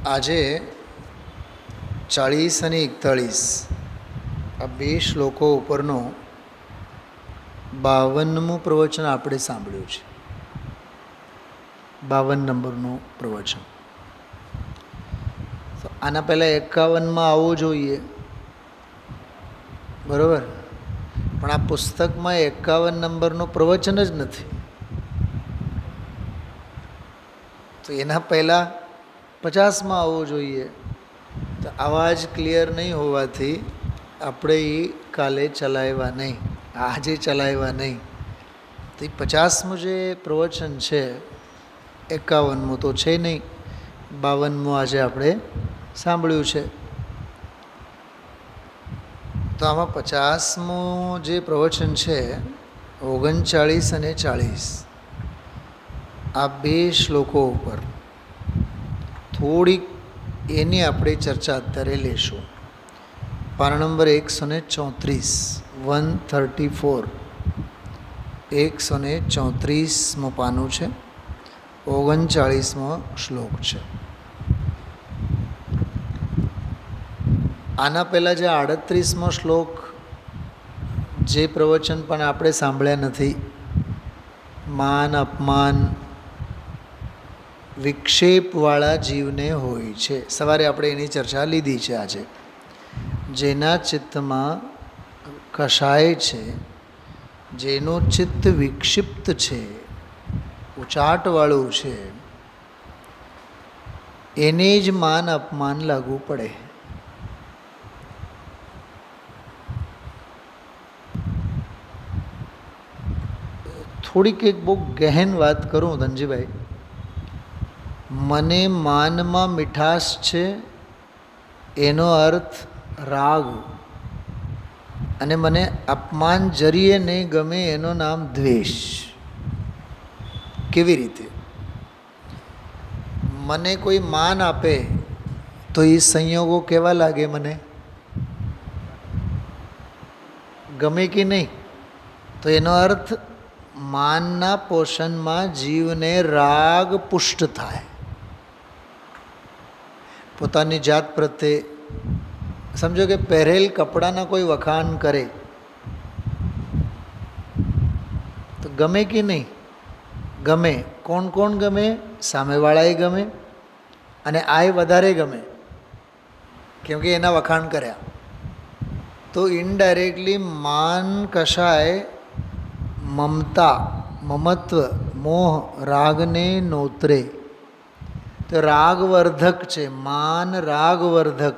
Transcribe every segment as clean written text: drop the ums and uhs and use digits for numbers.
આજે 40 અને 41 આ બે શ્લોકો ઉપરનો 52મું પ્રવચન આપણે સાંભળ્યું છે. 52 નંબરનું પ્રવચન. તો આના પહેલાં 51માં આવવું જોઈએ, બરાબર? પણ આ પુસ્તકમાં 51 નંબરનું પ્રવચન જ નથી. તો એના પહેલાં 50માં આવવું જોઈએ. તો આવાજ ક્લિયર નહીં હોવાથી આપણે એ કાલે ચલાવ્યા નહીં, આજે ચલાવ્યા નહીં. તો એ 50મું જે પ્રવચન છે, 51મું તો છે નહીં, 52મું આજે આપણે સાંભળ્યું છે. તો આમાં 50મું જે પ્રવચન છે, 39 અને 40 આ બે શ્લોકો ઉપર થોડીક એની આપણે ચર્ચા અત્યારે લેશું. પાના નંબર 134, 134, 134મું પાનું છે, 39મો શ્લોક છે. આના પહેલાં જે 38મો શ્લોક જે પ્રવચન પણ આપણે સાંભળ્યા નથી, માન અપમાન વિક્ષેપવાળા જીવને હોય છે. સવારે આપણે એની ચર્ચા લીધી છે. આજે જેના ચિત્તમાં કષાય છે, જેનું ચિત્ત વિક્ષિપ્ત છે, ઉચાટવાળું છે, એને જ માન અપમાન લાગુ પડે. થોડીક એક બહુ ગહેન વાત કરું ધનજીભાઈ. મને માનમાં મીઠાશ છે એનો અર્થ રાગ, અને મને અપમાન જરીએ નહીં ગમે એનું નામ દ્વેષ. કેવી રીતે? મને કોઈ માન આપે તો એ સંયોગો કેવા લાગે? મને ગમે કે નહીં? તો એનો અર્થ માનના પોષણમાં જીવને રાગ પુષ્ટ થાય. પોતાની જાત પ્રત્યે સમજો કે પહેરેલ કપડાના કોઈ વખાણ કરે તો ગમે કે નહીં? ગમે. કોણ કોણ ગમે? સામેવાળાએ ગમે અને આય વધારે ગમે, કેમ કે એના વખાણ કર્યા. તો ઇનડાયરેક્ટલી માન કશાય મમતા, મમત્વ, મોહ, રાગને નોતરે. તો રાગવર્ધક છે માન, રાગવર્ધક.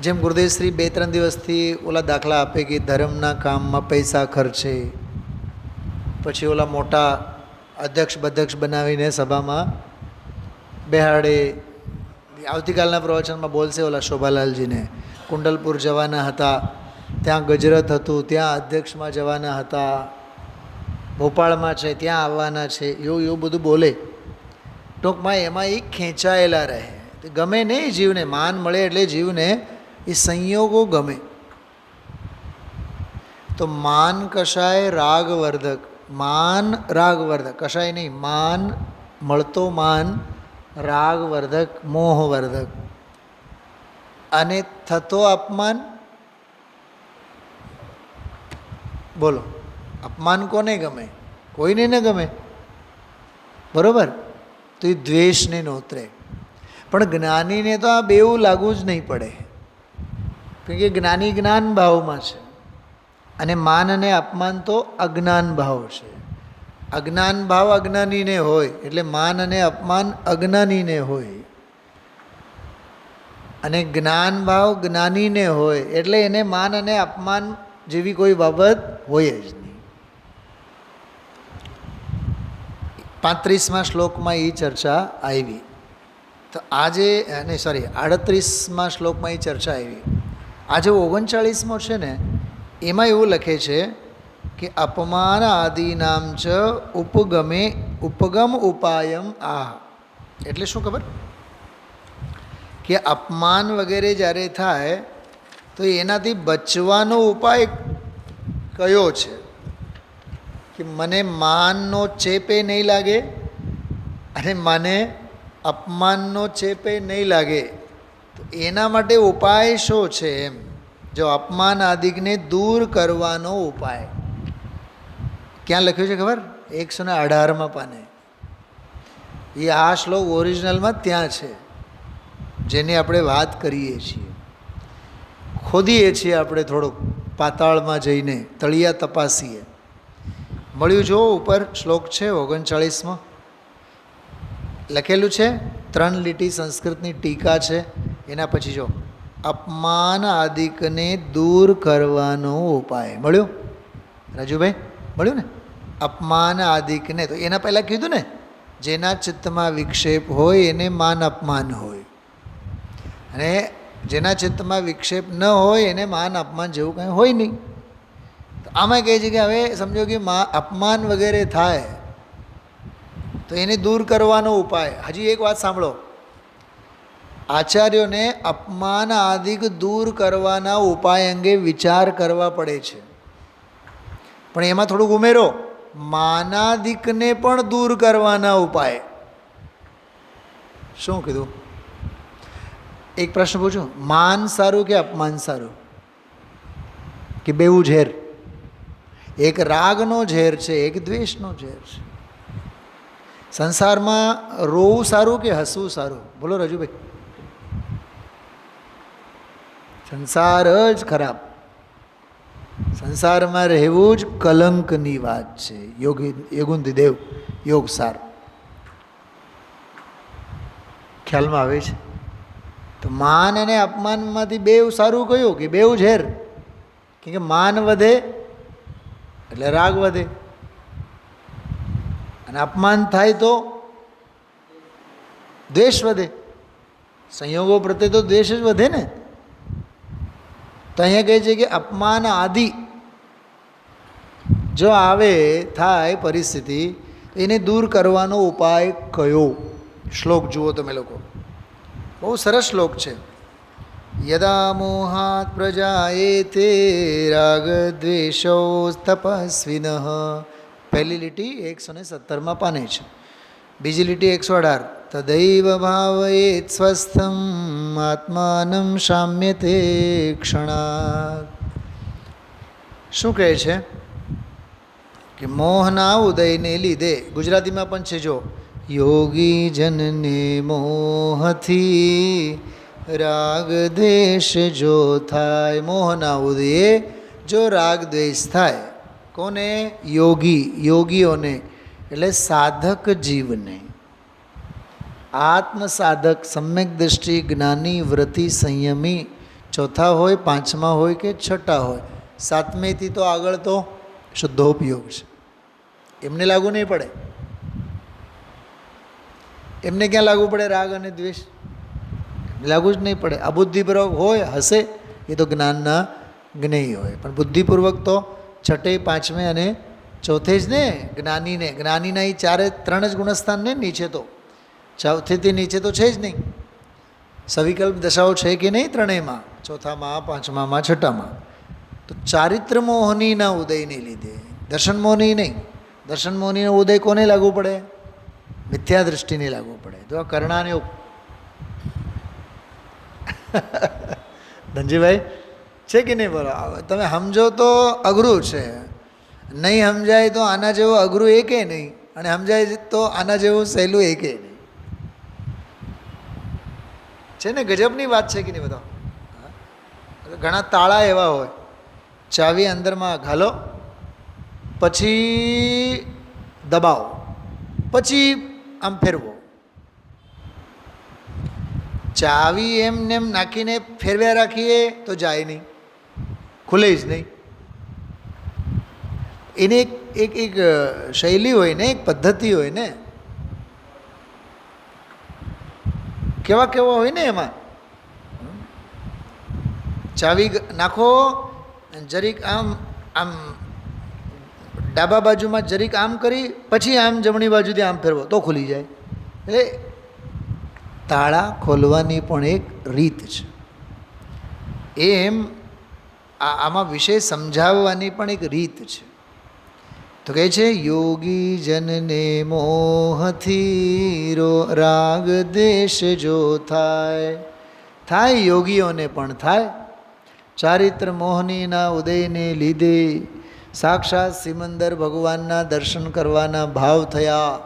જેમ ગુરુદેવશ્રી 2-3 દિવસથી ઓલા દાખલા આપે કે ધર્મના કામમાં પૈસા ખર્ચે, પછી ઓલા મોટા અધ્યક્ષ બધ્યક્ષ બનાવીને સભામાં બેહાડે. આવતીકાલના પ્રવચનમાં બોલશે ઓલા શોભાલાલજીને, કુંડલપુર જવાના હતા, ત્યાં ગજરાત હતું, ત્યાં અધ્યક્ષમાં જવાના હતા, ભોપાળમાં છે ત્યાં આવવાના છે, એવું બધું બોલે. ટૂંકમાં એમાં એ ખેંચાયેલા રહે. ગમે નહીં જીવને. માન મળે એટલે જીવને એ સંયોગો ગમે. તો માન કશાય રાગવર્ધક, માન રાગવર્ધક, કશાય નહીં, માન મળતો માન રાગવર્ધક, મોહવર્ધક. અને થતો અપમાન, બોલો, અપમાન કોને ગમે? કોઈને ન ગમે, બરાબર? તો એ દ્વેષને નોતરે. પણ જ્ઞાનીને તો આ બેવું લાગુ જ નહીં પડે, કેમ કે જ્ઞાની જ્ઞાન ભાવમાં છે અને માન અને અપમાન તો અજ્ઞાન ભાવ છે. અજ્ઞાન ભાવ અજ્ઞાનીને હોય એટલે માન અને અપમાન અજ્ઞાનીને હોય, અને જ્ઞાન ભાવ જ્ઞાનીને હોય એટલે એને માન અને અપમાન જેવી કોઈ બાબત હોય જ નહીં. 35મા શ્લોકમાં એ ચર્ચા આવી. તો આજે નહીં, સોરી, 38મા શ્લોકમાં એ ચર્ચા આવી. આજે 39મો છે ને, એમાં એવું લખે છે કે અપમાન આદિનામ ચ ઉપગમ ઉપાયમ આહ. એટલે શું ખબર? કે અપમાન વગેરે જ્યારે થાય તો એનાથી બચવાનો ઉપાય કયો છે? કે મને માનનો ચેપે નહીં લાગે અને મને અપમાનનો ચેપે નહીં લાગે, તો એના માટે ઉપાય શું છે એમ? જો અપમાન આદિકને દૂર કરવાનો ઉપાય ક્યાં લખ્યું છે ખબર? 118માં પાને. એ આ શ્લોક ઓરિજિનલમાં ત્યાં છે, જેની આપણે વાત કરીએ છીએ. ખોદીએ છીએ આપણે થોડુંક પાતાળમાં જઈને, તળિયા તપાસીએ. મળ્યું જો ઉપર શ્લોક છે 39માં લખેલું છે, 3 લીટી સંસ્કૃતની ટીકા છે. એના પછી જો અપમાન આદિકને દૂર કરવાનો ઉપાય મળ્યું. રાજુભાઈ મળ્યું ને? અપમાન આદિકને, તો એના પહેલાં કીધું ને, જેના ચિત્તમાં વિક્ષેપ હોય એને માન અપમાન હોય, અને જેના ચિત્તમાં વિક્ષેપ ન હોય એને માન અપમાન જેવું કંઈ હોય નહીં. તો આમાં કહે છે કે હવે સમજો કે અપમાન વગેરે થાય તો એને દૂર કરવાનો ઉપાય. હજી એક વાત સાંભળો, આચાર્યોને અપમાન આદિક દૂર કરવાના ઉપાય અંગે વિચાર કરવા પડે છે, પણ એમાં થોડુંક ઉમેરો, માનાદિકને પણ દૂર કરવાના ઉપાય. શું કીધું? એક પ્રશ્ન પૂછું, માન સારું કે અપમાન સારું? કે બેવું ઝેર? એક રાગનો ઝેર છે, એક દ્વેષનો ઝેર છે. સંસારમાં રોવું સારું કે હસવું સારું? બોલો રજુભાઈ. સંસાર જ ખરાબ, સંસારમાં રહેવું જ કલંકની વાત છે. યોગુંદીદેવ યોગસાર ખ્યાલમાં આવે છે. તો માન અને અપમાનમાંથી બેવ સારું કયું કે બેવ ઝેર? કેમ કે માન વધે એટલે રાગ વધે, અને અપમાન થાય તો દ્વેષ વધે. સંયોગો પ્રત્યે તો દ્વેષ જ વધે ને. તો અહીંયા કહે છે કે અપમાન આદિ જો આવે થાય પરિસ્થિતિ, એને દૂર કરવાનો ઉપાય કયો? શ્લોક જુઓ તમે લોકો, બહુ સરસ શ્લોક છે. યદા મોહાત પ્રજાયેતે રાગ દ્વેષો તપસ્વિનઃ. પહેલી લીટી 117માં પાને છે, બીજી લીટી 118. તદૈવ ભાવયેત સ્વસ્થમ આત્માનમ શામ્યતે ક્ષણાત. શું કહે છે કે મોહના ઉદયને લીધે, ગુજરાતીમાં પણ છે જો, યોગી જનને મોહથી રાગ દ્વેષ જો થાય. મોહના ઉદયે જો રાગ દ્વેષ થાય, કોને? યોગીઓને, એટલે સાધક જીવને. આત્મ સાધક, સમ્યક દૃષ્ટિ, જ્ઞાની, વ્રતિ, સંયમી, ચોથા હોય, પાંચમા હોય કે છઠ્ઠા હોય, સાતમેથી તો આગળ તો શુદ્ધોપયોગ છે. એમને લાગુ નહીં પડે. એમને ક્યાં લાગુ પડે રાગ અને દ્વેષ? લાગુ જ નહીં પડે. અબુદ્ધિપૂર્વક હોય, હશે, એ તો જ્ઞાનના જ્ઞેય હોય. પણ બુદ્ધિપૂર્વક તો છઠ્ઠે, પાંચમે અને ચોથે જ ને જ્ઞાનીને. જ્ઞાનીના એ 3 જ ગુણસ્થાન ને, નીચે તો ચોથેથી નીચે તો છે જ નહીં. સવિકલ્પ દશાઓ છે કે નહીં ત્રણેયમાં? ચોથામાં, પાંચમામાં, છઠ્ઠામાં. તો ચારિત્ર મોહનીના ઉદયને લીધે, દર્શન મોહની નહીં. દર્શન મોહનીનો ઉદય કોને લાગુ પડે? મિથ્યા દૃષ્ટિને લાગુ પડે. તો આ કર્ણાને ધનજીભાઈ છે કે નહીં? બોલો, તમે સમજો તો અઘરું છે, નહીં સમજાય તો આના જેવું અઘરું એકે નહીં, અને સમજાય તો આના જેવું સહેલું એકે નહીં. છે ને? ગજબની વાત છે કે નહીં? બધા ઘણા તાળા એવા હોય, ચાવી અંદરમાં ઘાલો, પછી દબાવો, પછી આમ ફેરવો. ચાવી એમને એમ નાખીને ફેરવ્યા રાખીએ તો જાય નહીં, ખુલે જ નહીં. એની એક શૈલી હોય ને, એક પદ્ધતિ હોય ને, કેવા હોય ને એમાં. ચાવી નાખો, જરીક આમ ડાબા બાજુમાં જરીક આમ કરી, પછી આમ જમણી બાજુથી આમ ફેરવો તો ખુલી જાય. એટલે તાળા ખોલવાની પણ એક રીત છે. એમ આમાં વિષય સમજાવવાની પણ એક રીત છે. તો કહે છે યોગી જનને મોહથી રાગ દેશ જો થાય યોગીઓને પણ થાય. ચારિત્ર મોહનીના ઉદયને લીધે સાક્ષાત સિમંદર ભગવાનના દર્શન કરવાના ભાવ થયા.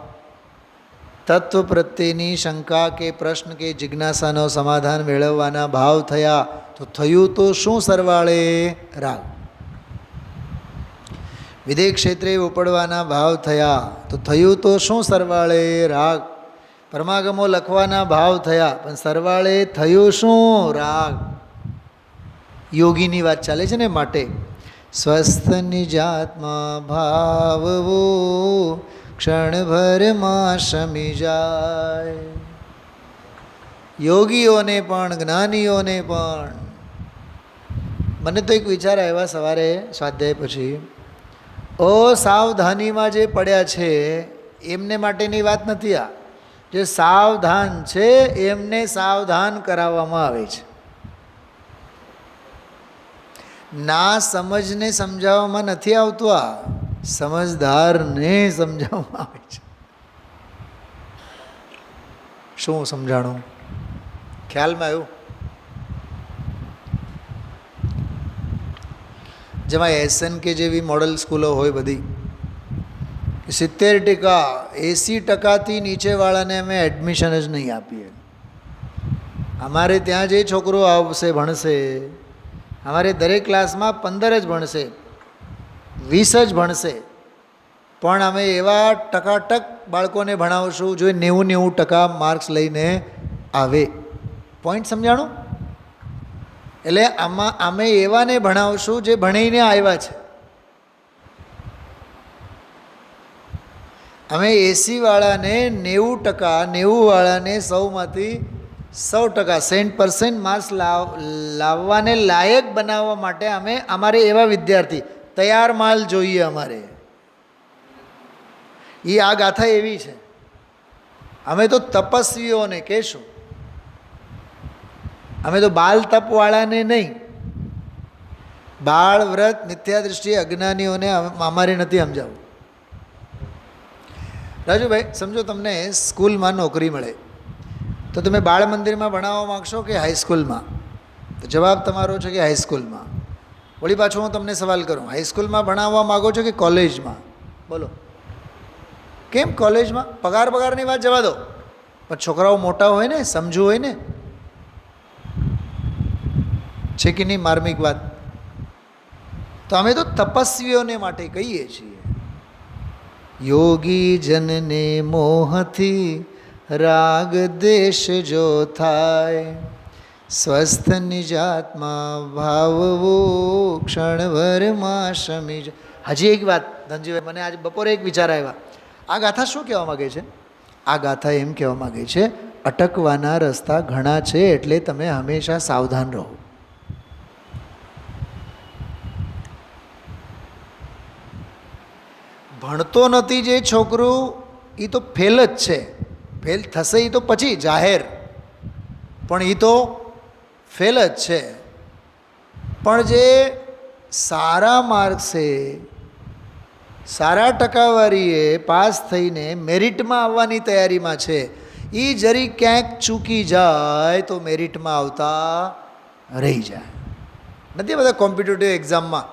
તત્વ પ્રત્યેની શંકા કે પ્રશ્ન કે જિજ્ઞાસાનો સમાધાન મેળવવાના ભાવ થયા. તો થયું તો શું સરવાળે? રાગ. વિદેહ ક્ષેત્રે ઉપડવાના ભાવ થયા. તો થયું તો શું સરવાળે? રાગ. પરમાગમો લખવાના ભાવ થયા, પણ સરવાળે થયું શું? રાગ. યોગીની વાત ચાલે છે ને, માટે સ્વસ્થ નિજાત્મા ભાવવો ક્ષણભરમાં શમી જાય. યોગીઓને પણ જ્ઞાનીઓને પણ. મને તો એક વિચાર આવ્યા સવારે સ્વાધ્યાય પછી, સાવધાનીમાં જે પડ્યા છે એમને માટેની વાત નથી આ. જે સાવધાન છે એમને સાવધાન કરાવવામાં આવે છે. ના સમજને સમજાવવામાં નથી આવતું, આ સમજદારને સમજાવવામાં આવે છે. શું સમજાણું? ખ્યાલમાં આવ્યું? જેમાં SNK જેવી મોડલ સ્કૂલો હોય બધી, 70% 80%થી નીચેવાળાને અમે એડમિશન જ નહીં આપીએ. અમારે ત્યાં જે છોકરો આવશે ભણશે, અમારે દરેક ક્લાસમાં 15 જ ભણશે, 20 જ ભણશે, પણ અમે એવા ટકાટક બાળકોને ભણાવશું જો 90-90% માર્ક્સ લઈને આવે. પોઈન્ટ સમજાણું? એટલે આમાં અમે એવાને ભણાવશું જે ભણીને આવ્યા છે. અમે 80વાળાને 90%, 90વાળાને 100માંથી 100% માર્ક્સ લાવવાને લાયક બનાવવા માટે અમારે એવા વિદ્યાર્થી તૈયાર માલ જોઈએ. અમારે આ ગાથા એવી છે. અમે તો તપસ્વીઓને કહેશું, અમે તો બાલ તપવાળાને નહીં. બાળ વ્રત મિથ્યા દૃષ્ટિ અજ્ઞાનીઓને અમારે નથી સમજાવવું. રાજુભાઈ સમજો, તમને સ્કૂલમાં નોકરી મળે તો તમે બાળ મંદિરમાં ભણાવવા માગશો કે હાઈસ્કૂલમાં? તો જવાબ તમારો છે કે હાઈસ્કૂલમાં. વળી પાછું હું તમને સવાલ કરું, હાઈસ્કૂલમાં ભણાવવા માગો છો કે કોલેજમાં? બોલો. કેમ કોલેજમાં? પગારની વાત જવા દો, પણ છોકરાઓ મોટા હોય ને, સમજુ હોય ને. છે કે નહીં માર્મિક વાત? તો અમે તો તપસ્વીઓને માટે કહીએ છીએ, યોગી જનને મોહથી રાગ દેશ જો થાય, સ્વસ્થ નિજાત્મા ભાવવો ક્ષણભરમાં શમી જાય. હજી એક વાત ધનજીભાઈ, મને આજે બપોરે એક વિચાર આવ્યા. આ ગાથા શું કહેવા માગે છે? આ ગાથા એમ કહેવા માગે છે, અટકવાના રસ્તા ઘણા છે, એટલે તમે હંમેશા સાવધાન રહો. ભણતો નથી જે છોકરું, એ તો ફેલ જ છે. ફેલ થશે એ તો પછી જાહેર, પણ એ તો ફેલ જ છે. પણ જે સારા માર્ક્સે, સારા ટકાવારીએ પાસ થઈને મેરિટમાં આવવાની તૈયારીમાં છે, એ જરી ક્યાંક ચૂકી જાય તો મેરિટમાં આવતા રહી જાય. નથી બધા કોમ્પિટિટિવ એક્ઝામમાં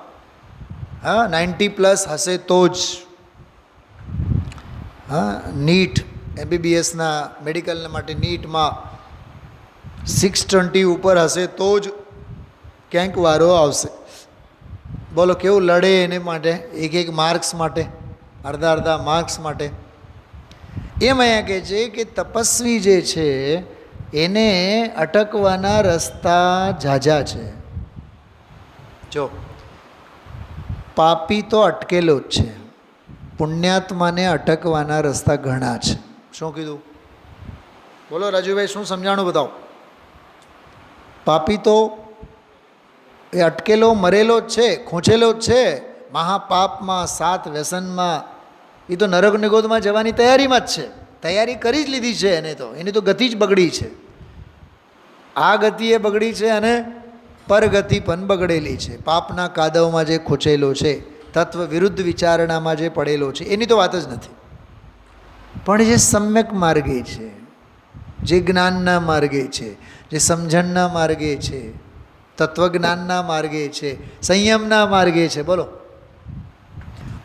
90+ હશે તો જ, નીટ MBBSના મેડિકલના માટે નીટમાં 620 ઉપર હશે તો જ ક્યાંક વારો આવશે. બોલો કેવું લડે એને માટે, એક માર્ક્સ માટે, અડધા માર્ક્સ માટે. એમ અહીંયા કહે છે કે તપસ્વી જે છે એને અટકવાના રસ્તા ઝાઝા છે. જો પાપી તો અટકેલો જ છે, પુણ્યાત્માને અટકવાના રસ્તા ઘણા છે. શું કીધું? બોલો રાજુભાઈ, શું સમજાણું બતાવો? પાપી તો એ અટકેલો મરેલો જ છે, ખૂંચેલો જ છે, મહાપાપમાં, 7 વ્યસનમાં. એ તો નરક નિગોદમાં જવાની તૈયારીમાં જ છે. તૈયારી કરી જ લીધી છે એને તો. એની તો ગતિ જ બગડી છે. આ ગતિએ બગડી છે અને પરગતિ પણ બગડેલી છે. પાપના કાદવમાં જે ખૂંચેલો છે, તત્વ વિરુદ્ધ વિચારણામાં જે પડેલો છે એની તો વાત જ નથી. પણ જે સમ્યક માર્ગે છે, જે જ્ઞાનના માર્ગે છે, જે સમજણના માર્ગે છે, તત્વજ્ઞાનના માર્ગે છે, સંયમના માર્ગે છે, બોલો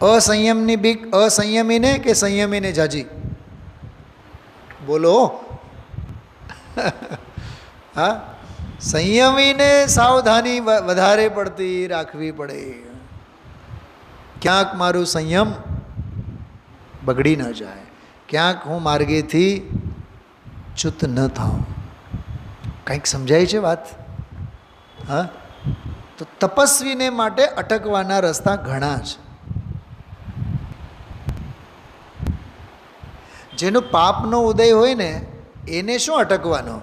અસંયમની બીક અસંયમીને કે સંયમીને જાજી? બોલો. હા, સંયમીને સાવધાની વધારે પડતી રાખવી પડે. ક્યાંક મારું સંયમ બગડી ન જાય, ક્યાંક હું માર્ગેથી ચ્યુત ન થાઉં. કંઈક સમજાય છે વાત? હા, તો તપસ્વીને માટે અટકવાના રસ્તા ઘણા છે. જેનો પાપનો ઉદય હોય ને એને શું અટકવાનો?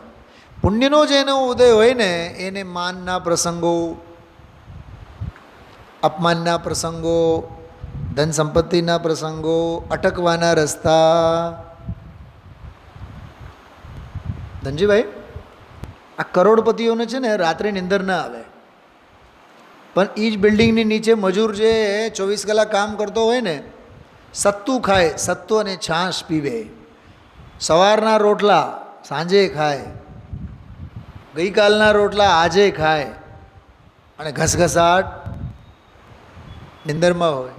પુણ્યનો જેનો ઉદય હોય ને એને માનના પ્રસંગો, અપમાનના પ્રસંગો, ધન સંપત્તિના પ્રસંગો, અટકવાના રસ્તા. ધનજીભાઈ, આ કરોડપતિઓને છે ને રાત્રે નિંદર ના આવે, પણ એ જ બિલ્ડિંગની નીચે મજૂર જે 24 કલાક કામ કરતો હોય ને, સત્તુ ખાય, સત્તુ અને છાશ પીવે, સવારના રોટલા સાંજે ખાય, ગઈકાલના રોટલા આજે ખાય, અને ઘસઘસાટ નિંદરમાં હોય.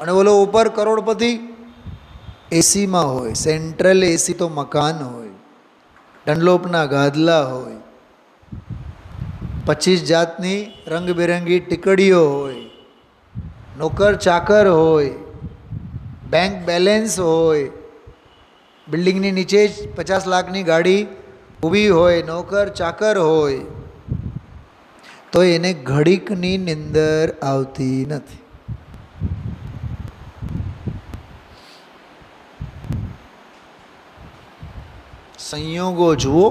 અને ઓલો ઉપર કરોડપતિ એસીમાં હોય, સેન્ટ્રલ એસી તો મકાન હોય, ડનલોપના ગાદલા હોય, 25 જાતની રંગબેરંગી ટીકડીઓ હોય, નોકર ચાકર હોય, બેંક બેલેન્સ હોય, બિલ્ડિંગની નીચે જ 50 લાખની ગાડી ઊભી હોય, નોકર ચાકર હોય, તો એને ઘડીકની નિંદર આવતી નથી. સંયોગો જુઓ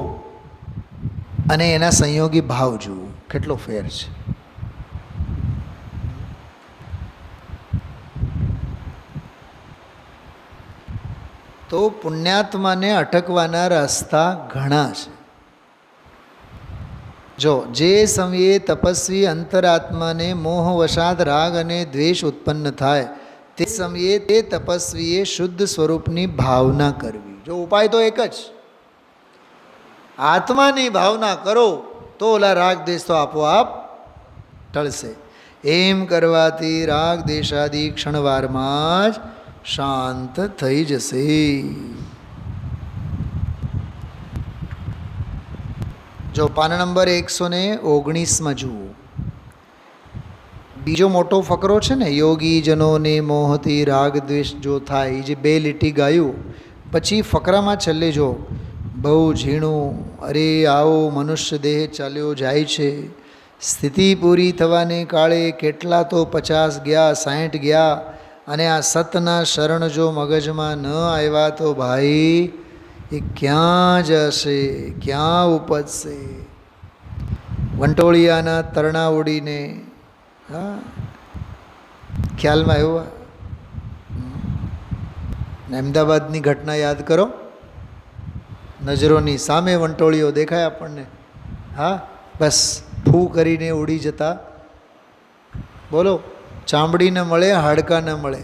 અને એના સંયોગી ભાવ જુઓ, કેટલો ફેર છે. તો પુણ્યાત્માને અટકવાના રસ્તા ઘણા છે. જો જે સમયે તપસ્વી અંતરાત્માને મોહવશાત રાગ અને દ્વેષ ઉત્પન્ન થાય તે સમયે તે તપસ્વીએ શુદ્ધ સ્વરૂપની ભાવના કરવી. જો ઉપાય તો એક જ, આત્માની ભાવના કરો તો ઓલા રાગ દેશ તો આપોઆપ ટળશે. એમ કરવાથી રાગ દેશાદી ક્ષણવારમાં જ શાંત થઈ જશે. જો પાન નંબર 119 જુઓ, બીજો મોટો ફકરો છે ને, યોગી જનોને મોહથી રાગ દ્વેષ જો થાય, જે 2 લીટી ગાયું પછી ફકરામાં છેલ્લે જો બહુ ઝીણું, અરે આવો મનુષ્ય દેહ ચાલ્યો જાય છે, સ્થિતિ પૂરી થવાને કાળે કેટલા તો 50 ગયા, 60 ગયા, અને આ સતના શરણ જો મગજમાં ન આવ્યા તો ભાઈ એ ક્યાં જશે, ક્યાં ઉપજશે? વંટોળિયાના તરણા ઉડીને, હા, ખ્યાલમાં આવ્યું? અમદાવાદની ઘટના યાદ કરો, નજરોની સામે વંટોળીઓ દેખાય આપણને, હા, બસ ફૂ કરીને ઉડી જતા. બોલો, ચામડી ન મળે, હાડકા ન મળે,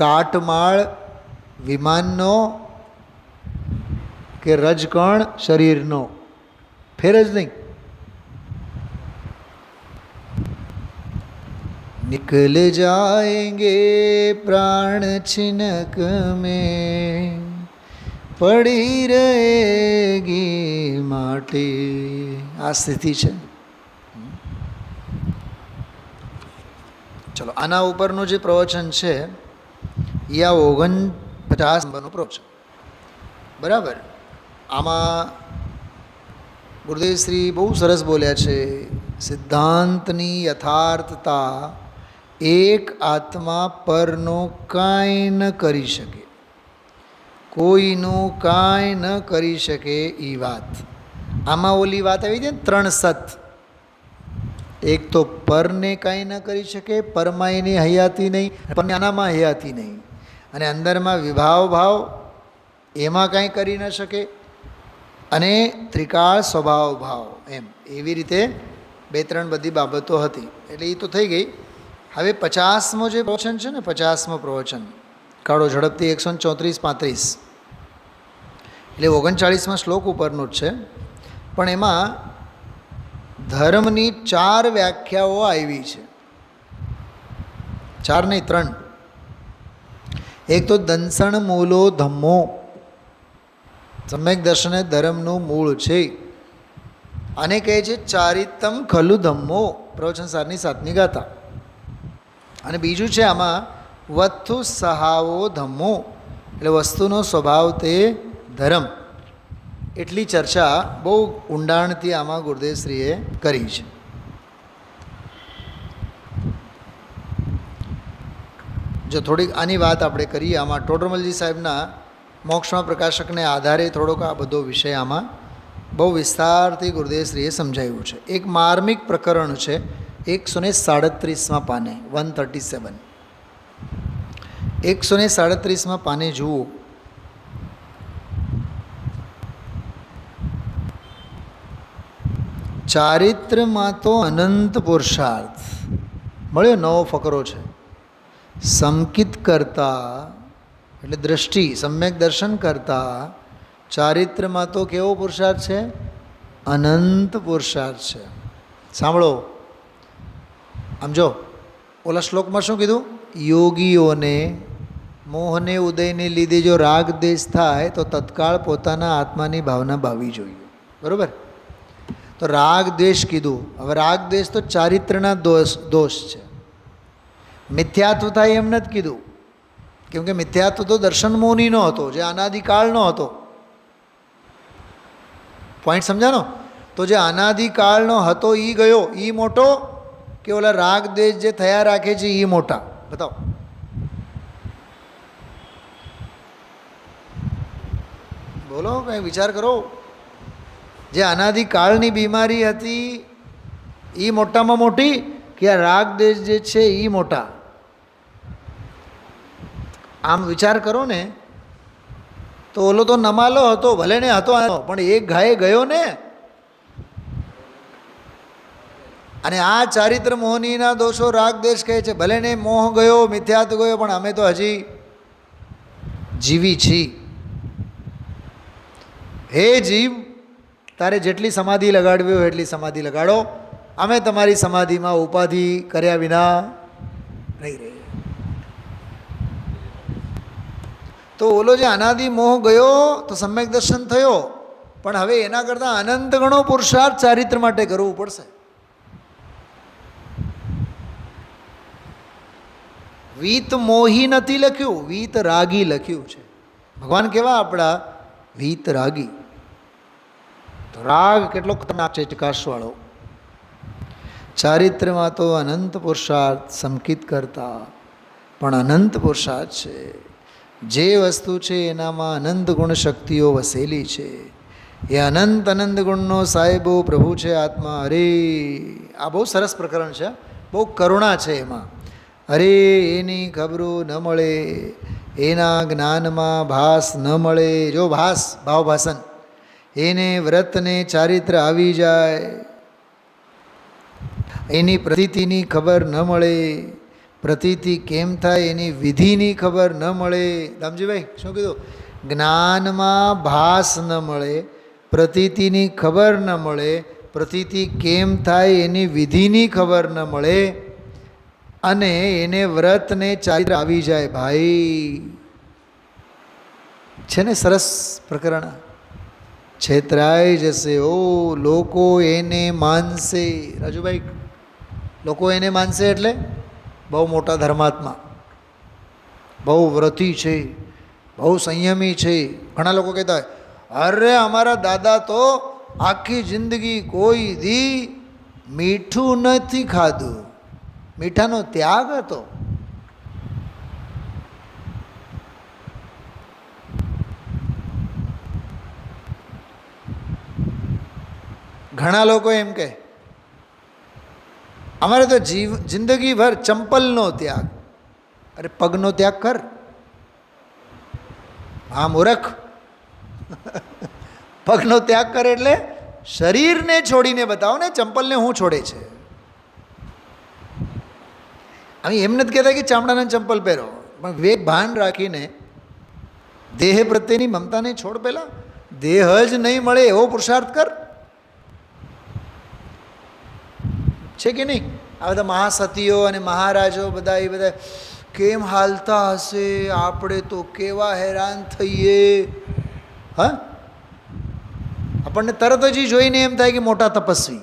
કાટમાળ વિમાનનો કે રજકણ શરીરનો, ફેર જ નહીં. निकल जाएंगे प्राण छिनक में, पड़ी रहेगी माटी. આ સ્થિતિ છે. ચલો, આના ઉપરનું જે પ્રવચન છે એ આ 49 નંબરનું પ્રવચન, બરાબર. આમાં ગુરુદેવ શ્રી બહુ સરસ બોલ્યા છે. સિદ્ધાંતની યથાર્થતા એક આત્મા પરનો કાંઈ ન કરી શકે, કોઈનું કાંઈ ન કરી શકે એ વાત. આમાં ઓલી વાત આવી છે ને, 3 સત. એક તો પરને કાંઈ ન કરી શકે, પરમાં એની હયાતી નહીં, પણ આનામાં હયાતી નહીં, અને અંદરમાં વિભાવ ભાવ એમાં કાંઈ કરી ન શકે, અને ત્રિકાળ સ્વભાવ ભાવ, એમ એવી રીતે બે ત્રણ બધી બાબતો હતી, એટલે એ તો થઈ ગઈ. હવે 50મો જે પ્રવચન છે ને, 50મો પ્રવચન કાઢો ઝડપથી, 134-35 એટલે 39મા શ્લોક ઉપરનું જ છે, પણ એમાં ધર્મની 4 વ્યાખ્યાઓ આવી છે. 4 નહીં 3. એક તો દંસણ મૂલો ધમ્મો, સમ્યક દર્શન એ ધર્મનું મૂળ છે. આને કહે છે ચારિત્તમ ખલુ ધમ્મો, પ્રવચન સારની 7મી ગાથા. અને બીજું છે આમાં વત્થુ સહાવો ધમ્મો, એટલે વસ્તુનો સ્વભાવ તે ધર્મ. એટલી ચર્ચા બહુ ઊંડાણથી આમાં ગુરુદેવશ્રીએ કરી છે. જો થોડીક આની વાત આપણે કરીએ, આમાં ટોડરમલજી સાહેબના મોક્ષમાં પ્રકાશકને આધારે થોડોક આ બધો વિષય આમાં બહુ વિસ્તારથી ગુરુદેવશ્રીએ સમજાવ્યું છે. એક માર્મિક પ્રકરણ છે 137મા પાને, 137. 137મા પાને જુઓ. ચારિત્રમાં તો અનંત પુરુષાર્થ મળ્યો. નવો ફકરો છે. સંકિત કરતા એટલે દ્રષ્ટિ, સમ્યક દર્શન કરતા ચારિત્રમાં તો કેવો પુરુષાર્થ છે? અનંત પુરુષાર્થ છે. સાંભળો આમ જો, ઓલા શ્લોકમાં શું કીધું? યોગીઓને મોહને ઉદયને લીધે જો રાગ દેશ થાય તો તત્કાળ પોતાના આત્માની ભાવના ભાવવી જોઈએ. બરાબર? તો રાગ દ્વેષ કીધું. હવે રાગ દ્વેષ તો ચારિત્રના દોષ છે. મિથ્યાત્વ થાય એમ નથી કીધું, કેમ કે મિથ્યાત્વ તો દર્શન મોહનીનો હતો, જે અનાદિકાળનો હતો. પોઈન્ટ સમજાનો? તો જે અનાદિકાળનો હતો એ ગયો, એ મોટો કે ઓલા રાગ દ્વેષ જે થયા રાખે છે એ મોટા? બતાવો. બોલો, કંઈ વિચાર કરો. જે અનાદિકાળની બીમારી હતી એ મોટામાં મોટી કે આ રાગ દ્વેષ જે છે એ મોટા? આમ વિચાર કરો ને, તો ઓલો તો નમાલો હતો, ભલે ને હતો, પણ એક ઘાએ ગયો ને. અને આ ચારિત્ર મોહનીના દોષો રાગ દ્વેષ કહે છે. ભલે ને મોહ ગયો, મિથ્યાત્વ ગયો, પણ અમે તો હજી જીવી છીએ. હે જીવ, તારે જેટલી સમાધિ લગાડવી હોય એટલી સમાધિ લગાડો, અમે તમારી સમાધિમાં ઉપાધિ કર્યા વિના નહીં રહે. તો ઓલો જે અનાદિ મોહ ગયો તો સમ્યક દર્શન થયો, પણ હવે એના કરતાં અનંત ગણો પુરુષાર્થ ચારિત્ર માટે કરવું પડશે. વીત મોહી નથી લખ્યું, વીત રાગી લખ્યું છે. ભગવાન કેવા આપણા? વીત રાગી. તો રાગ કેટલો ખતરનાક છે, ચકાસવાળો. ચારિત્રમાં તો અનંત પુરુષાર્થ સંકિત કરતા, પણ અનંત પુરુષાર્થ છે. જે વસ્તુ છે એનામાં અનંત ગુણ શક્તિઓ વસેલી છે. એ અનંત ગુણનો સાહેબો પ્રભુ છે આત્મા. અરે આ બહુ સરસ પ્રકરણ છે, બહુ કરુણા છે એમાં. અરે એની ખબરો ન મળે, એના જ્ઞાનમાં ભાસ ન મળે. જો ભાસ, ભાવભાસન, એને વ્રતને ચારિત્ર આવી જાય, એની પ્રતીતિની ખબર ન મળે. પ્રતીતિ કેમ થાય એની વિધિની ખબર ન મળે. દામજીભાઈ શું કીધું? જ્ઞાનમાં ભાસ ન મળે, પ્રતીતિની ખબર ન મળે, પ્રતીતિ કેમ થાય એની વિધિની ખબર ન મળે, અને એને વ્રતને ચારિત્ર આવી જાય. ભાઈ છે ને સરસ પ્રકરણ. છેતરાઈ જશે ઓ લોકો એને માનશે. રાજુભાઈ, લોકો એને માનશે એટલે બહુ મોટા ધર્માત્મા, બહુ વ્રતી છે, બહુ સંયમી છે. ઘણા લોકો કહેતા હોય, અરે અમારા દાદા તો આખી જિંદગી કોઈ દી મીઠું નથી ખાધું, મીઠાનો ત્યાગ હતો. ઘણા લોકો એમ કહે, અમારે તો જિંદગીભર ચંપલનો ત્યાગ. અરે પગનો ત્યાગ કર. હા મૂર્ખ, પગનો ત્યાગ કરે એટલે શરીરને છોડીને બતાવો ને, ચંપલને હું છોડે છે. અહીં એમ નથી કહેતા કે ચામડાના ચંપલ પહેરો, પણ વિવેક ભાન રાખીને દેહ પ્રત્યેની મમતાને છોડ. પહેલાં દેહ જ નહીં મળે એવો પુરુષાર્થ કર. છે કે નહીં? આ બધા મહાસતીઓ અને મહારાજો બધા એ બધા કેમ હાલતા હશે, આપણે તો કેવા હેરાન થઈએ. હા, આપણને તરત જ જોઈને એમ થાય કે મોટા તપસ્વી.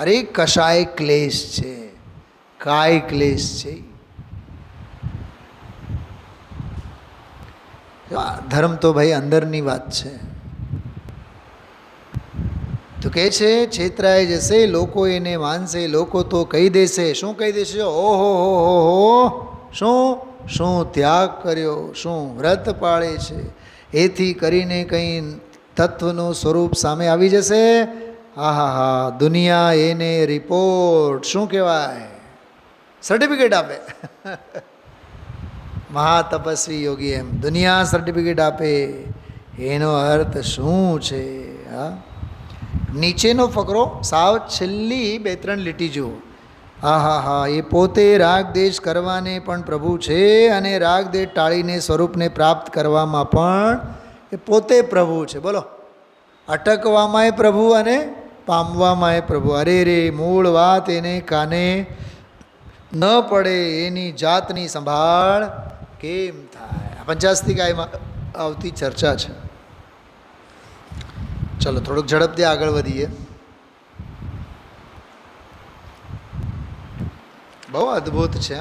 અરે કશાય ક્લેશ છે, કાય ક્લેશ છે. ધર્મ તો ભાઈ અંદરની વાત છે. તો કહે છે છેતરાઈ જશે, લોકો એને માનશે, લોકો તો કહી દેશે. શું કહી દેશે? ઓહો હો હો, શું શું ત્યાગ કર્યો, શું વ્રત પાળે છે. એથી કરીને કંઈ તત્વનું સ્વરૂપ સામે આવી જશે. હા હા હા, દુનિયા એને રિપોર્ટ શું કહેવાય, સર્ટિફિકેટ આપે. મહાતપસ્વી યોગી એમ દુનિયા સર્ટિફિકેટ આપે. એનો અર્થ શું છે? હા, નીચેનો ફકરો સાવ છેલ્લી 2-3 લીટી જુઓ. હા હા હા, એ પોતે રાગ દેશ કરવાને પણ પ્રભુ છે, અને રાગ દેશ ટાળીને સ્વરૂપને પ્રાપ્ત કરવામાં પણ એ પોતે પ્રભુ છે. બોલો, અટકવામાંય પ્રભુ અને પામવામાંય પ્રભુ. અરે રે, મૂળ વાત એને કાને ન પડે, એની જાતની સંભાળ કેમ થાય? આ પંચાસ્તિકાયમાં આવતી ચર્ચા છે. ચલો થોડુંક ઝડપથી આગળ વધીએ. બહુ અદ્ભુત છે.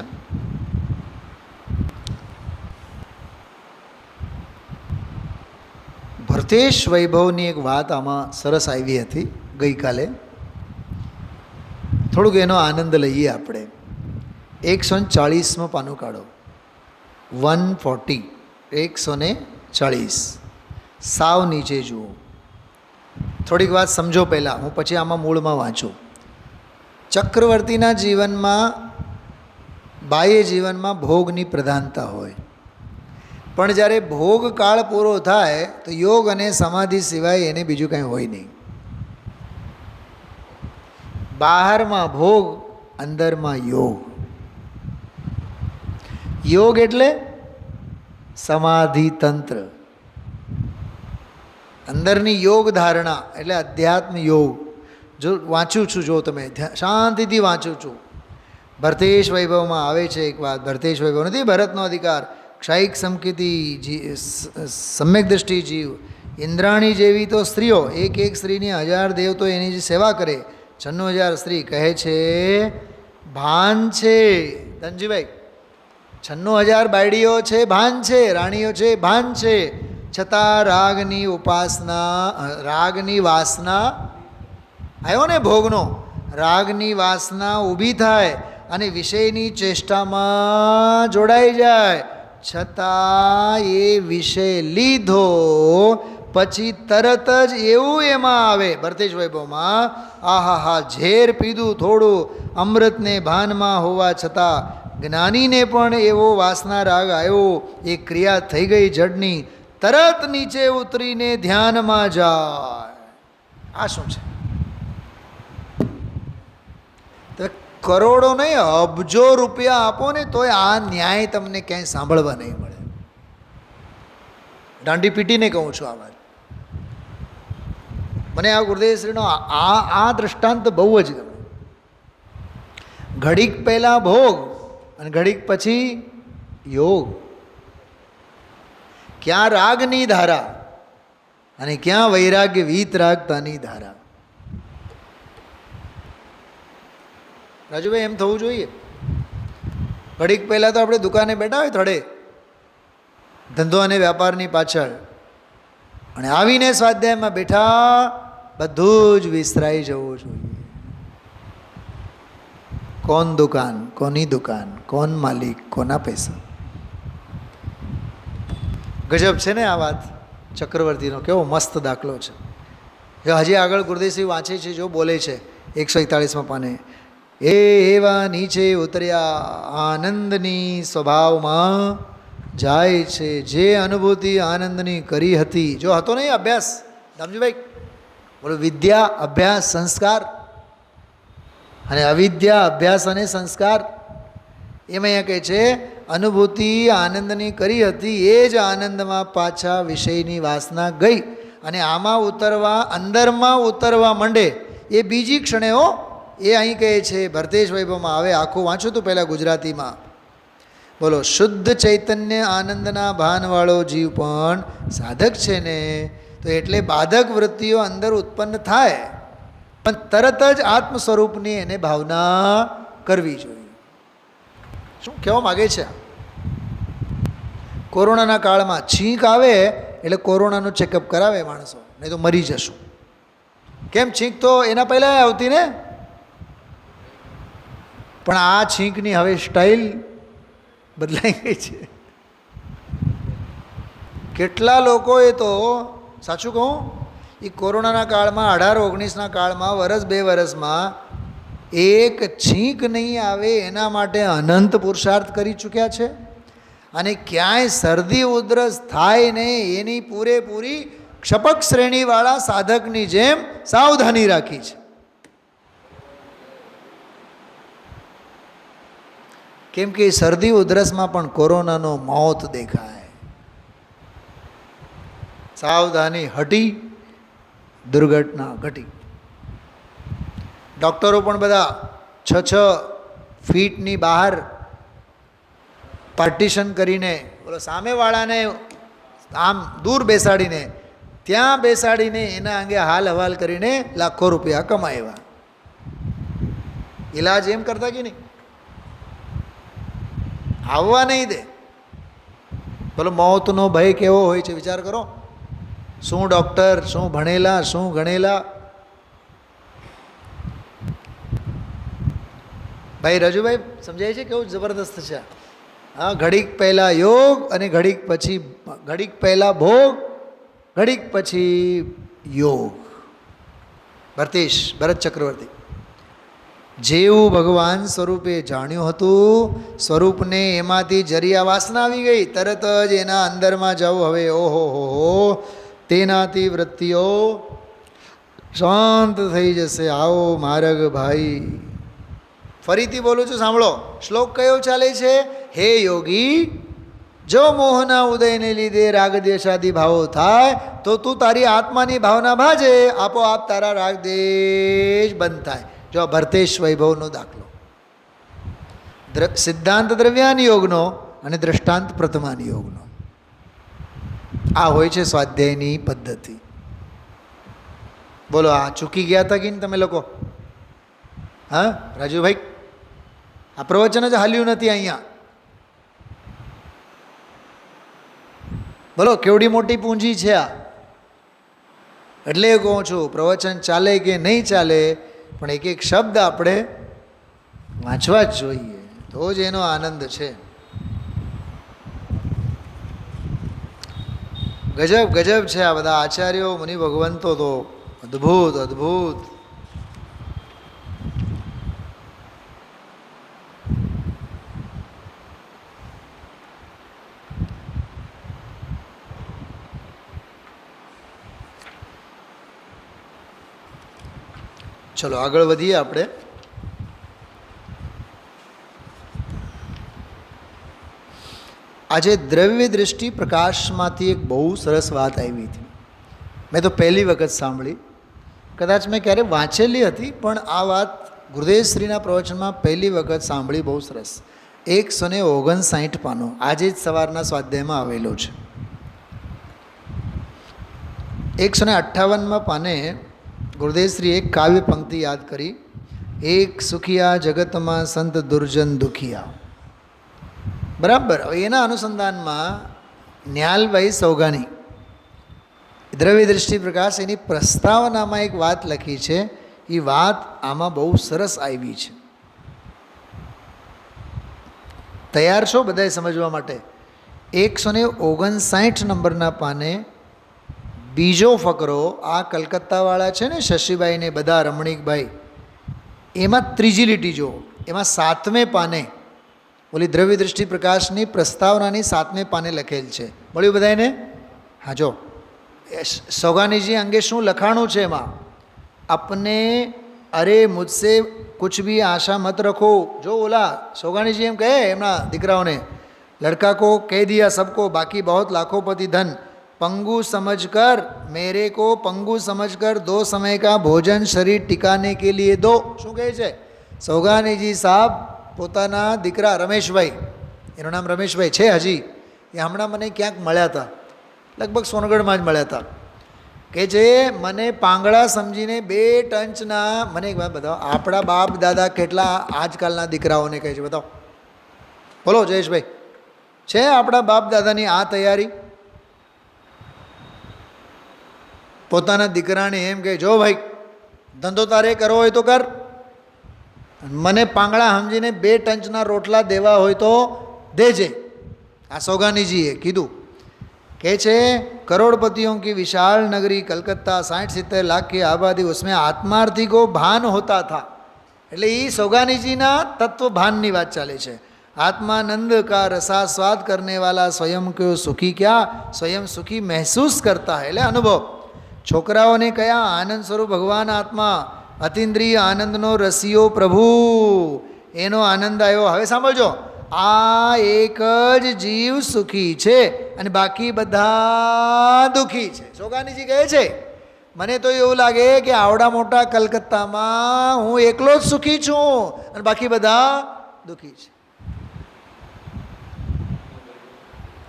ભરતેશ વૈભવની એક વાત આમાં સરસ આવી હતી ગઈકાલે. થોડુંક એનો આનંદ લઈએ આપણે. 140માં પાનું કાઢો. 140, 140, સાવ નીચે જુઓ. થોડીક વાત સમજો પહેલાં, હું પછી આમાં મૂળમાં વાંચું. ચક્રવર્તીના જીવનમાં, બાહ્ય જીવનમાં ભોગની પ્રધાનતા હોય, પણ જ્યારે ભોગ કાળ પૂરો થાય તો યોગ અને સમાધિ સિવાય એને બીજું કંઈ હોય નહીં. બહારમાં ભોગ, અંદરમાં યોગ. યોગ એટલે સમાધિ તંત્ર, અંદરની યોગ ધારણા એટલે અધ્યાત્મ યોગ. જો વાંચું છું, જો તમે શાંતિથી વાંચું છું. ભરતેશ વૈભવમાં આવે છે એક વાત. ભરતેશ વૈભવ નથી, ભરતનો અધિકાર. ક્ષાયિક સમકીતિ, સમ્યક દ્રષ્ટિ જીવ, ઇન્દ્રાણી જેવી તો સ્ત્રીઓ, એક એક સ્ત્રીની 1000 દેવ તો એની જે સેવા કરે. 96,000 સ્ત્રી કહે છે ભાન છે. ધનજીભાઈ, 96,000 બાયડીઓ છે, ભાન છે, રાણીઓ છે, ભાન છે, છતાં રાગની ઉપાસના, રાગની વાસના આવ્યો ને, ભોગનો રાગની વાસના ઊભી થાય અને વિષયની ચેષ્ટામાં જોડાઈ જાય. છતાં એ વિષય લીધો પછી તરત જ એવું એમાં આવે ભરતેશ વૈભવમાં, આહા હા, ઝેર પીધું થોડું, અમૃતને ભાનમાં હોવા છતાં જ્ઞાનીને પણ એવો વાસના રાગ આવ્યો. એ ક્રિયા થઈ ગઈ જડની, તરત નીચે ઉતરીને ધ્યાનમાં જાય. આ શું છે? કરોડો નહીં, અબજો રૂપિયા આપો ને તોય આ ન્યાય તમને ક્યાંય સાંભળવા નહીં મળે. દાંડી પીટીને કહું છું આ વાત. મને આ ગુરુદેવશ્રીનો આ દૃષ્ટાંત બહુ જ ગમે. ઘડીક પહેલાં ભોગ અને ઘડીક પછી યોગ. ક્યાં રાગની ધારા અને ક્યાં વૈરાગ્ય વીતરાગતાની ધારા. રાજુભાઈ, એમ થવું જોઈએ. ઘડીક પહેલાં તો આપણે દુકાને બેઠા હોય થોડે ધંધો અને વ્યાપારની પાછળ, અને આવીને સ્વાધ્યાયમાં બેઠા બધું જ વિસરાઈ જવું જોઈએ. કોણ દુકાન, કોની દુકાન, કોણ માલિક, કોના પૈસા. ગજબ છે ને આ વાત. ચક્રવર્તીનો કેવો મસ્ત દાખલો છે. હજી આગળ ગુરુદેવસિંહ વાંચે છે, જો બોલે છે 141માં પાને, એ એવા નીચે ઉતર્યા આનંદની સ્વભાવમાં જાય છે, જે અનુભૂતિ આનંદની કરી હતી. જો હતો નહીં અભ્યાસ, દામજીભાઈ, બોલો, વિદ્યા, અભ્યાસ, સંસ્કાર, અને અવિદ્યા, અભ્યાસ અને સંસ્કાર. એમાં અહીંયા કહે છે અનુભૂતિ આનંદની કરી હતી, એ જ આનંદમાં પાછા વિષયની વાસના ગઈ અને આમાં ઉતરવા, અંદરમાં ઉતરવા માંડે એ બીજી ક્ષણે હો. એ અહીં કહે છે ભરતેશ વૈભવમાં. હવે આખું વાંચું તું પહેલાં ગુજરાતીમાં. બોલો, શુદ્ધ ચૈતન્ય આનંદના ભાનવાળો જીવ પણ સાધક છે ને, તો એટલે બાધક વૃત્તિઓ અંદર ઉત્પન્ન થાય, પણ તરત જ આત્મ સ્વરૂપની એને ભાવના કરવી જોઈએ. શું કહેવા માગે છે? કોરોનાના કાળમાં છીંક આવે એટલે કોરોનાનું ચેકઅપ કરાવે માણસો, નહીં તો મરી જશું. કેમ? છીંક તો એના પહેલાં આવતી ને. પણ આ છીંકની હવે સ્ટાઇલ બદલાઈ ગઈ છે. કેટલા લોકોએ તો, સાચું કહું, એ કોરોનાના કાળમાં 18-19ના કાળમાં વરસ 2 વર્ષમાં એક છીંક નહીં આવે એના માટે અનંત પુરુષાર્થ કરી ચૂક્યા છે. અને ક્યાંય શરદી ઉધરસ થાય નહીં એની પૂરેપૂરી ક્ષપક શ્રેણીવાળા સાધકની જેમ સાવધાની રાખી છે. કેમ કે શરદી ઉધરસમાં પણ કોરોનાનો મોત દેખાય. સાવધાની હટી, દુર્ઘટના ઘટી. ડૉક્ટરો પણ બધા 6 ફીટની બહાર પાર્ટિશન કરીને, બોલો, સામેવાળાને આમ દૂર બેસાડીને, ત્યાં બેસાડીને એના અંગે હાલ હવાલ કરીને લાખો રૂપિયા કમાવ્યા. ઈલાજ એમ કરતા કે નહીં, આવવા નહીં દે. બોલો, મોતનો ભય કેવો હોય છે વિચાર કરો. શું ડૉક્ટર, શું ભણેલા, શું ગણેલા. ભાઈ રજુભાઈ સમજાય છે કેવું જબરદસ્ત છે. હા, ઘડીક પહેલાં યોગ અને ઘડીક પછી, ઘડીક પહેલાં ભોગ, ઘડીક પછી યોગ. ભરત ચક્રવર્તી જેવું ભગવાન સ્વરૂપે જાણ્યું હતું, સ્વરૂપને એમાંથી જરિયા વાસના આવી ગઈ, તરત જ એના અંદરમાં જવું. હવે ઓહો હો, તેનાથી વૃત્તિઓ શાંત થઈ જશે. આવો માર્ગ ભાઈ. ફરીથી બોલું છું, સાંભળો. શ્લોક કયો ચાલે છે? હે યોગી, જો મોહના ઉદયને લીધે રાગદ્વેષાદી ભાવો થાય તો તું તારી આત્માની ભાવના ભાજે, આપોઆપ તારા રાગદ્વેષ બંધ થાય. જો ભરતેશ વૈભવનો દાખલો, સિદ્ધાંત દ્રવ્યાન યોગનો અને દ્રષ્ટાંત પ્રથમાન યોગનો. આ હોય છે સ્વાધ્યાયની પદ્ધતિ. બોલો, આ ચૂકી ગયા હતા કે નહીં તમે લોકો? હા રાજુભાઈ, આ પ્રવચન જ હાલ્યું નથી અહીંયા. બોલો, કેવડી મોટી પૂંજી છે આ. એટલે કહું છું, પ્રવચન ચાલે કે નહીં ચાલે, પણ એક એક શબ્દ આપણે વાંચવા જ જોઈએ, તો જ એનો આનંદ છે. ગજબ ગજબ છે આ બધા આચાર્યો, મુનિ ભગવંતો તો અદ્ભુત અદ્ભુત. ચલો આગળ વધીએ આપણે. આજે દ્રવ્ય દૃષ્ટિ પ્રકાશમાંથી એક બહુ સરસ વાત આવી હતી. મેં તો પહેલી વખત સાંભળી, કદાચ મેં ક્યારે વાંચેલી હતી, પણ આ વાત ગુરુદેવશ્રીના પ્રવચનમાં પહેલી વખત સાંભળી. બહુ સરસ. 159 પાનો, આજે જ સવારના સ્વાધ્યાયમાં આવેલો છે. 158માં પાને ગુરુદેવશ્રી એક કાવ્ય પંક્તિ યાદ કરી. એક સુખિયા જગતમાં સંત દુર્જન દુખિયા. બરાબર. હવે એના અનુસંધાનમાં ન્યાલભાઈ સૌગાની દ્રવ્ય દૃષ્ટિ પ્રકાશ એની પ્રસ્તાવનામાં એક વાત લખી છે. એ વાત આમાં બહુ સરસ આવી છે. તૈયાર છો બધાએ સમજવા માટે? 159 નંબરના પાને બીજો ફકરો, આ કલકત્તાવાળા છે ને શશીભાઈ ને બધા, રમણીકભાઈ, એમાં ત્રીજી લીટી જો, એમાં 7મે પાને ઓલી દ્રવ્ય દૃષ્ટિ પ્રકાશની પ્રસ્તાવનાની 7મે પાને લખેલ છે. મળ્યું બધાને? હા, જો સૌગાનીજી અંગે શું લખાણું છે એમાં अपने अरे मुझसे कुछ भी आशा मत रखो। जो बोला सोगानी जी एम कहे एमना दीकराओं ने, लड़का को कह दिया सबको, बाकी बहुत लाखोपति धन, पंगु समझकर, मेरे को पंगु समझकर 2 समय का भोजन शरीर टिकाने के लिए दो। શું કહે છે સોગાનીજી સાહેબ પોતાના દીકરા રમેશભાઈ, એનું નામ રમેશભાઈ છે હજી, એ હમણાં મને ક્યાંક મળ્યા હતા, લગભગ સોનગઢમાં જ મળ્યા હતા, કે જે મને પાંગડા સમજીને 2 ટંચના, મને એક વાત બતાવો, આપણા બાપ દાદા કેટલા આજકાલના દીકરાઓને કહે છે, બતાવો, બોલો જયેશભાઈ, છે આપણા બાપ દાદાની આ તૈયારી? પોતાના દીકરાને એમ કહે, જો ભાઈ ધંધો તારે કરવો હોય તો કર, મને પાંગડા સમજીને 2 ટંચના રોટલા દેવા હોય તો દેજે. આ સોગાનીજીએ કીધું, કહે છે करोड़पतियों की विशाल नगरी कलकत्ता 60-70 लाख की आबादी, उसमें आत्मार्थी को भान होता था. એટલે એ સોગાનીજીના તત્વ ભાનની વાત ચાલે છે. आत्मानंद का रसास्वाद करने वाला स्वयं को सुखी क्या, स्वयं सुखी महसूस करता है. એટલે અનુભવ. છોકરાઓને કયા આનંદ સ્વરૂપ ભગવાન આત્મા, અતિન્દ્રિય આનંદનો રસિયો પ્રભુ, એનો આનંદ આવ્યો. હવે સાંભળજો, આ એક જ જીવ સુખી છે અને બાકી બધા દુઃખી છે. સોગાનીજી કહે છે, મને તો એવું લાગે કે આવડા મોટા કલકત્તામાં હું એકલો જ સુખી છું અને બાકી બધા દુઃખી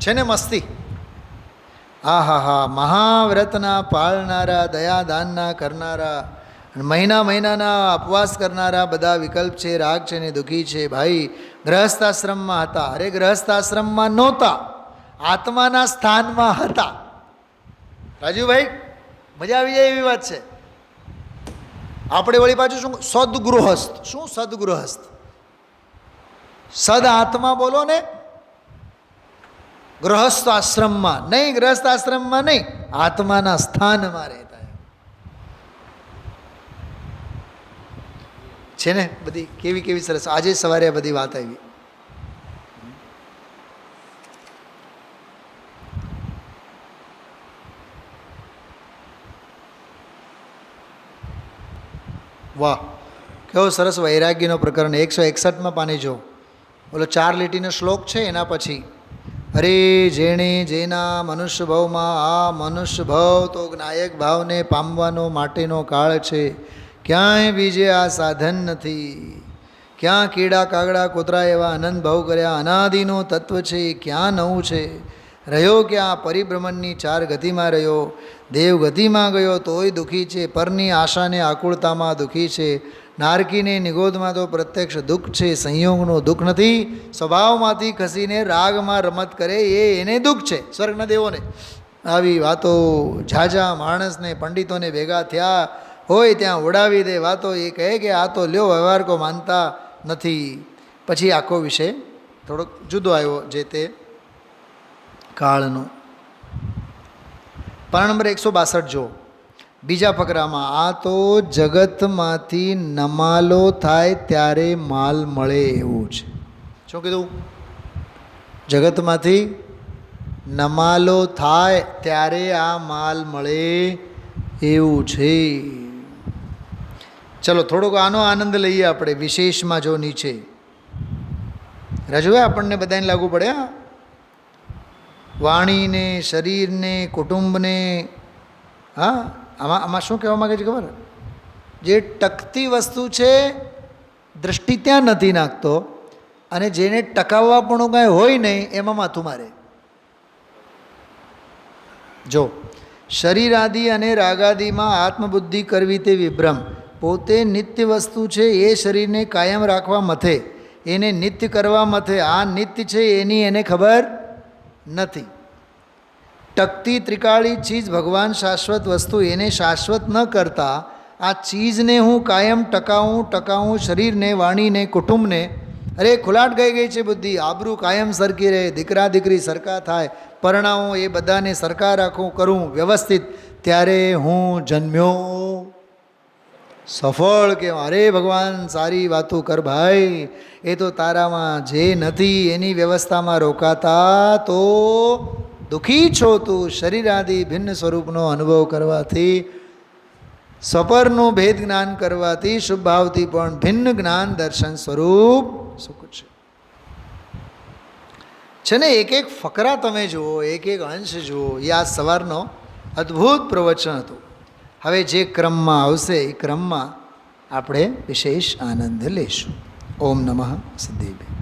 છે ને મસ્તી. હા હા હા, મહાવ્રતના પાળનારા, દયાદાનના કરનારા, મહિના મહિનાના ઉપવાસ કરનારા બધા વિકલ્પ છે, રાગ છે ને દુઃખી છે. ભાઈ ગ્રહસ્થાશ્રમમાં હતા, અરે ગ્રહસ્થાશ્રમમાં નહોતા, આત્માના સ્થાનમાં હતા. રાજુભાઈ મજા આવી જાય એવી વાત છે. આપણે વળી પાછું શું સદગૃહસ્થ, શું સદગૃહસ્થ, સદ આત્મા બોલો ને, ગૃહસ્થ આશ્રમમાં નહીં, ગ્રહસ્થ આશ્રમમાં નહીં, આત્માના સ્થાનમાં રહેતા છે ને. બધી કેવી કેવી સરસ, આજે સવારે આ બધી વાત આવી. વાહ, કેવો સરસ વૈરાગ્યનો પ્રકરણ. 161માં પાની જો, બોલો 4 લીટીનો શ્લોક છે, એના પછી અરે જેણે જેના મનુષ્ય ભાવમાં, આ મનુષ્ય ભાવ તો નાયક ભાવને પામવાનો માટેનો કાળ છે. ક્યાંય બીજે આ સાધન નથી. ક્યાં કીડા કાગડા કૂતરા એવા અનંત ભાવ કર્યા, અનાદિનું તત્વ છે, ક્યાં નવું છે. રહ્યો ક્યાં પરિભ્રમણની 4 ગતિમાં રહ્યો, દેવ ગતિમાં ગયો તોય દુઃખી છે, પરની આશાને આકુળતામાં દુઃખી છે. નારકીને નિગોદમાં તો પ્રત્યક્ષ દુઃખ છે, સંયોગનું દુઃખ નથી. સ્વભાવમાંથી ખસીને રાગમાં રમત કરે એને દુઃખ છે, સ્વર્ગના દેવોને. આવી વાતો ઝાઝા માણસને પંડિતોને ભેગા થયા હોય ત્યાં ઉડાવી દે વાતો. એ કહે કે આ તો લ્યો વ્યવહાર કો માનતા નથી. પછી આખો વિષય થોડોક જુદો આવ્યો જે તે કાળનો. પાના નંબર 162 જો, બીજા ફકરામાં, આ તો જગતમાંથી નમાલો થાય ત્યારે માલ મળે એવું છે. શું કીધું? જગતમાંથી નમાલો થાય ત્યારે આ માલ મળે એવું છે. ચલો થોડોક આનો આનંદ લઈએ આપણે. વિશેષમાં જો નીચે રજૂઆત આપણને બધાને લાગુ પડે. વાણીને, શરીરને, કુટુંબને, હા આમાં શું કહેવા માગે છે ખબર? જે ટકતી વસ્તુ છે દૃષ્ટિ ત્યાં નથી નાખતો, અને જેને ટકાવવા પણ કાંઈ હોય નહીં એમાં માથું મારે. જો શરીર આદિ અને રાગાદિમાં આત્મબુદ્ધિ કરવી તે વિભ્રમ. પોતે નિત્ય વસ્તુ છે એ શરીરને કાયમ રાખવા મથે, એને નિત્ય કરવા મથે. આ નિત્ય છે એની એને ખબર નથી. ટકતી ત્રિકાળી ચીજ ભગવાન શાશ્વત વસ્તુ, એને શાશ્વત ન કરતા આ ચીજને હું કાયમ ટકાવું શરીરને, વાણીને, કુટુંબને. અરે ખુલાટ ગઈ છે બુદ્ધિ, આબરૂ કાયમ સરકી રહે, દીકરા દીકરી સરખા થાય, પરણાવું એ બધાને સરખા રાખું, કરું વ્યવસ્થિત, ત્યારે હું જન્મ્યો સફળ. કે અરે ભગવાન સારી વાતો કર ભાઈ, એ તો તારામાં જે નથી એની વ્યવસ્થામાં રોકાતા તો દુઃખી છો તું. શરીર આદિ ભિન્ન સ્વરૂપનો અનુભવ કરવાથી સ્વપરનું ભેદ જ્ઞાન કરવાથી શુભ ભાવથી પણ ભિન્ન જ્ઞાન દર્શન સ્વરૂપ સુખ છે ને. એક એક ફકરા તમે જુઓ, એક એક અંશ જુઓ. એ આ સવારનો અદ્ભુત પ્રવચન હતું. હવે જે ક્રમમાં આવશે એ ક્રમમાં આપણે વિશેષ આનંદ લેશું. ઓમ નમઃ સિદ્ધિભ્ય.